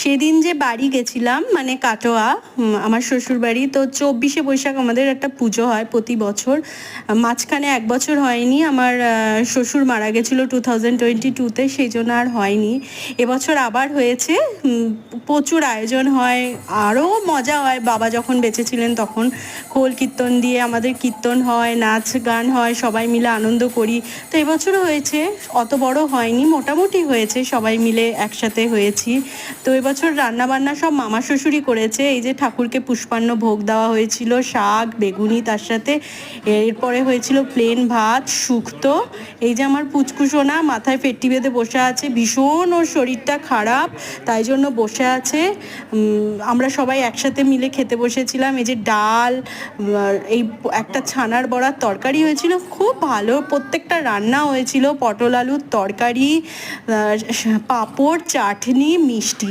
সেদিন যে বাড়ি গেছিলাম মানে কাটোয়া, আমার শ্বশুর বাড়ি, তো 24শে বৈশাখ আমাদের একটা পুজো হয় প্রতি বছর। মাঝখানে এক বছর হয়নি, আমার শ্বশুর মারা গেছিলো 2022-তে, সেই জন্য আর হয়নি। এবছর আবার হয়েছে। প্রচুর আয়োজন হয়, আরও মজা হয়। বাবা যখন বেঁচে ছিলেন তখন খোল কীর্তন দিয়ে আমাদের কীর্তন হয়, নাচ গান হয়, সবাই মিলে আনন্দ করি। তো এবছরও হয়েছে, অত বড় হয়নি, মোটামুটি হয়েছে, সবাই মিলে একসাথে হয়েছি। তো এবছর রান্নাবান্না সব মামা শ্বশুরই করেছে। এই যে ঠাকুরকে পুষ্পান্ন ভোগ দেওয়া হয়েছিল, শাক বেগুনি, তার সাথে এরপরে হয়েছিল প্লেন ভাত, শুক্তো। এই যে আমার পুচকুসোনা মাথায় পেট্টি বেঁধে বসে আছে, ভীষণ ওর শরীরটা খারাপ, তাই জন্য বসে আছে। আমরা সবাই একসাথে মিলে খেতে বসেছিলাম। এই যে ডাল, এই একটা ছানার বড়ার তরকারি হয়েছিল, খুব ভালো। প্রত্যেকটা রান্না হয়েছিল, পটল আলুর তরকারি, পাঁপড়, চাটনি, মিষ্টি।